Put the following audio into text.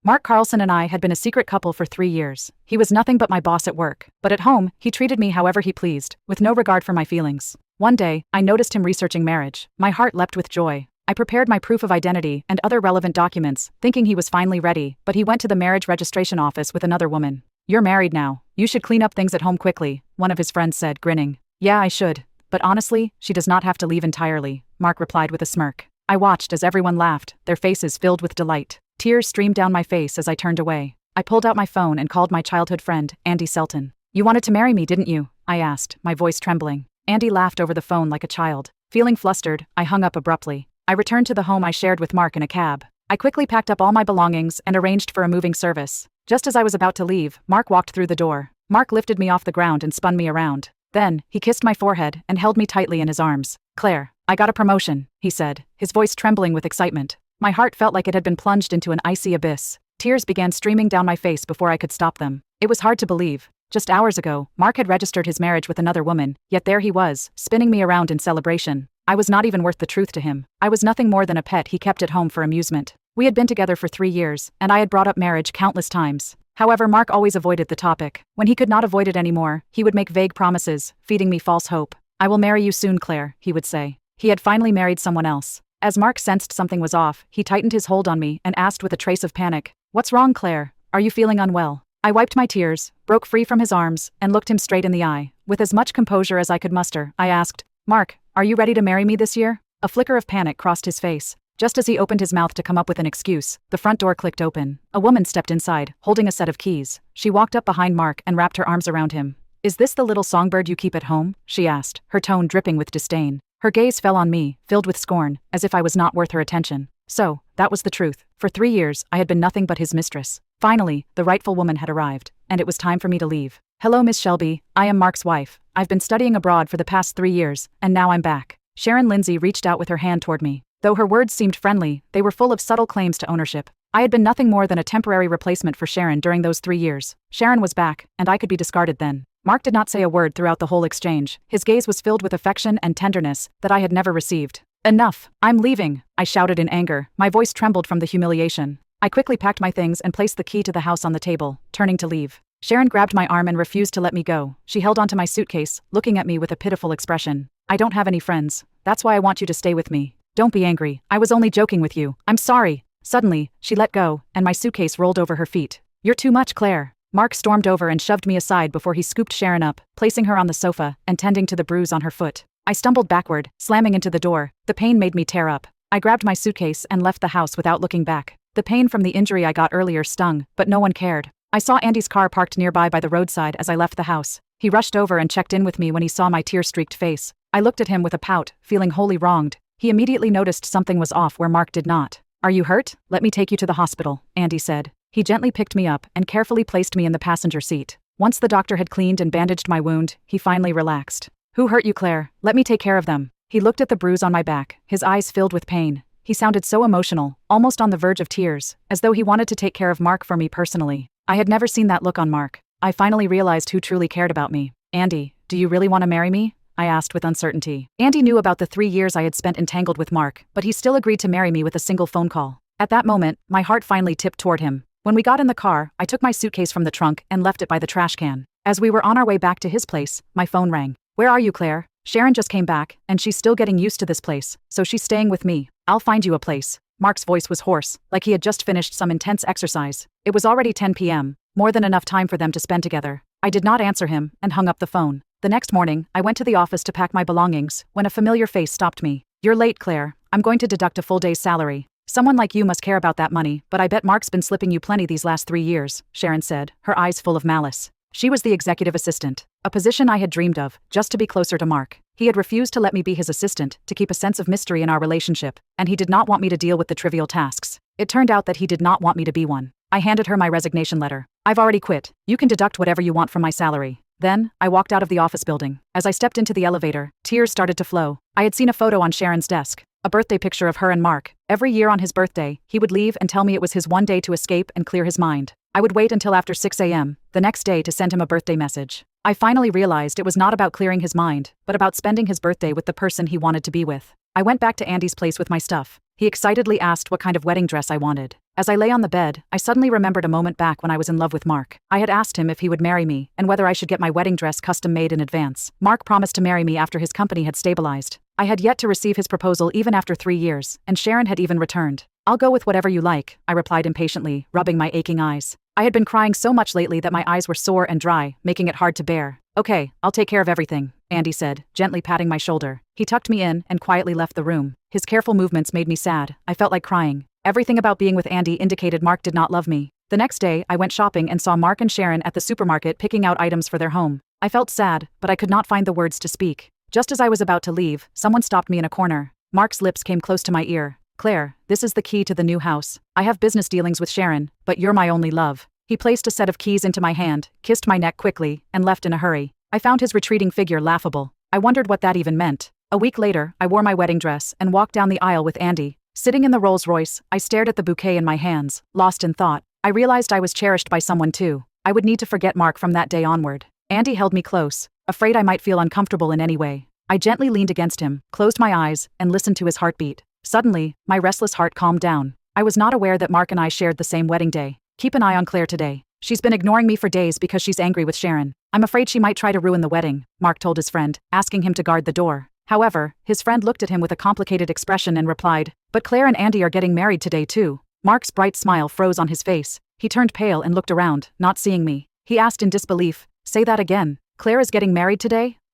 Mark Carlson and I had been a secret couple for 3 years. He was nothing but my boss at work, but at home, he treated me however he pleased, with no regard for my feelings. One day, I noticed him researching marriage. My heart leapt with joy. I prepared my proof of identity and other relevant documents, thinking he was finally ready, but he went to the marriage registration office with another woman. "You're married now. You should clean up things at home quickly," one of his friends said, grinning. "Yeah, I should. But honestly, she does not have to leave entirely," Mark replied with a smirk. I watched as everyone laughed, their faces filled with delight. Tears streamed down my face as I turned away. I pulled out my phone and called my childhood friend, Andy Selton. "You wanted to marry me, didn't you?" I asked, my voice trembling. Andy laughed over the phone like a child. Feeling flustered, I hung up abruptly. I returned to the home I shared with Mark in a cab. I quickly packed up all my belongings and arranged for a moving service. Just as I was about to leave, Mark walked through the door. Mark lifted me off the ground and spun me around. Then, he kissed my forehead and held me tightly in his arms. "Claire, I got a promotion," he said, his voice trembling with excitement. My heart felt like it had been plunged into an icy abyss. Tears began streaming down my face before I could stop them. It was hard to believe. Just hours ago, Mark had registered his marriage with another woman, yet there he was, spinning me around in celebration. I was not even worth the truth to him. I was nothing more than a pet he kept at home for amusement. We had been together for 3 years, and I had brought up marriage countless times. However, Mark always avoided the topic. When he could not avoid it anymore, he would make vague promises, feeding me false hope. "I will marry you soon, Claire," he would say. He had finally married someone else. As Mark sensed something was off, he tightened his hold on me and asked with a trace of panic, "What's wrong, Claire? Are you feeling unwell?" I wiped my tears, broke free from his arms, and looked him straight in the eye. With as much composure as I could muster, I asked, "Mark, are you ready to marry me this year?" A flicker of panic crossed his face. Just as he opened his mouth to come up with an excuse, the front door clicked open. A woman stepped inside, holding a set of keys. She walked up behind Mark and wrapped her arms around him. "Is this the little songbird you keep at home?" she asked, her tone dripping with disdain. Her gaze fell on me, filled with scorn, as if I was not worth her attention. So, that was the truth. For 3 years, I had been nothing but his mistress. Finally, the rightful woman had arrived, and it was time for me to leave. "Hello, Miss Shelby. I am Mark's wife. I've been studying abroad for the past 3 years, and now I'm back." Sharon Lindsay reached out with her hand toward me. Though her words seemed friendly, they were full of subtle claims to ownership. I had been nothing more than a temporary replacement for Sharon during those 3 years. Sharon was back, and I could be discarded then. Mark did not say a word throughout the whole exchange. His gaze was filled with affection and tenderness that I had never received. "Enough! I'm leaving!" I shouted in anger. My voice trembled from the humiliation. I quickly packed my things and placed the key to the house on the table, turning to leave. Sharon grabbed my arm and refused to let me go. She held onto my suitcase, looking at me with a pitiful expression. "I don't have any friends. That's why I want you to stay with me. Don't be angry. I was only joking with you. I'm sorry." Suddenly, she let go, and my suitcase rolled over her feet. "You're too much, Claire." Mark stormed over and shoved me aside before he scooped Sharon up, placing her on the sofa and tending to the bruise on her foot. I stumbled backward, slamming into the door. The pain made me tear up. I grabbed my suitcase and left the house without looking back. The pain from the injury I got earlier stung, but no one cared. I saw Andy's car parked nearby by the roadside as I left the house. He rushed over and checked in with me when he saw my tear-streaked face. I looked at him with a pout, feeling wholly wronged. He immediately noticed something was off where Mark did not. "Are you hurt? Let me take you to the hospital," Andy said. He gently picked me up and carefully placed me in the passenger seat. Once the doctor had cleaned and bandaged my wound, he finally relaxed. "Who hurt you, Claire? Let me take care of them." He looked at the bruise on my back, his eyes filled with pain. He sounded so emotional, almost on the verge of tears, as though he wanted to take care of Mark for me personally. I had never seen that look on Mark. I finally realized who truly cared about me. "Andy, do you really want to marry me?" I asked with uncertainty. Andy knew about the 3 years I had spent entangled with Mark, but he still agreed to marry me with a single phone call. At that moment, my heart finally tipped toward him. When we got in the car, I took my suitcase from the trunk and left it by the trash can. As we were on our way back to his place, my phone rang. "Where are you, Claire? Sharon just came back, and she's still getting used to this place, so she's staying with me. I'll find you a place." Mark's voice was hoarse, like he had just finished some intense exercise. It was already 10 p.m., more than enough time for them to spend together. I did not answer him, and hung up the phone. The next morning, I went to the office to pack my belongings, when a familiar face stopped me. "You're late, Claire. I'm going to deduct a full day's salary. Someone like you must care about that money, but I bet Mark's been slipping you plenty these last 3 years, Sharon said, her eyes full of malice. She was the executive assistant, a position I had dreamed of, just to be closer to Mark. He had refused to let me be his assistant, to keep a sense of mystery in our relationship, and he did not want me to deal with the trivial tasks. It turned out that he did not want me to be one. I handed her my resignation letter. "I've already quit. You can deduct whatever you want from my salary." Then, I walked out of the office building. As I stepped into the elevator, tears started to flow. I had seen a photo on Sharon's desk, a birthday picture of her and Mark. Every year on his birthday, he would leave and tell me it was his one day to escape and clear his mind. I would wait until after 6 a.m., the next day, to send him a birthday message. I finally realized it was not about clearing his mind, but about spending his birthday with the person he wanted to be with. I went back to Andy's place with my stuff. He excitedly asked what kind of wedding dress I wanted. As I lay on the bed, I suddenly remembered a moment back when I was in love with Mark. I had asked him if he would marry me and whether I should get my wedding dress custom made in advance. Mark promised to marry me after his company had stabilized. I had yet to receive his proposal even after 3 years, and Sharon had even returned. "I'll go with whatever you like," I replied impatiently, rubbing my aching eyes. I had been crying so much lately that my eyes were sore and dry, making it hard to bear. "Okay, I'll take care of everything," Andy said, gently patting my shoulder. He tucked me in and quietly left the room. His careful movements made me sad. I felt like crying. Everything about being with Andy indicated Mark did not love me. The next day, I went shopping and saw Mark and Sharon at the supermarket picking out items for their home. I felt sad, but I could not find the words to speak. Just as I was about to leave, someone stopped me in a corner. Mark's lips came close to my ear. "Claire, this is the key to the new house. I have business dealings with Sharon, but you're my only love." He placed a set of keys into my hand, kissed my neck quickly, and left in a hurry. I found his retreating figure laughable. I wondered what that even meant. A week later, I wore my wedding dress and walked down the aisle with Andy. Sitting in the Rolls-Royce, I stared at the bouquet in my hands, lost in thought. I realized I was cherished by someone too. I would need to forget Mark from that day onward. Andy held me close, afraid I might feel uncomfortable in any way. I gently leaned against him, closed my eyes, and listened to his heartbeat. Suddenly, my restless heart calmed down. I was not aware that Mark and I shared the same wedding day. "Keep an eye on Claire today. She's been ignoring me for days because she's angry with Sharon. I'm afraid she might try to ruin the wedding," Mark told his friend, asking him to guard the door. However, his friend looked at him with a complicated expression and replied, "But Claire and Andy are getting married today too." Mark's bright smile froze on his face. He turned pale and looked around, not seeing me. He asked in disbelief, "Say that again. Claire is getting married today?"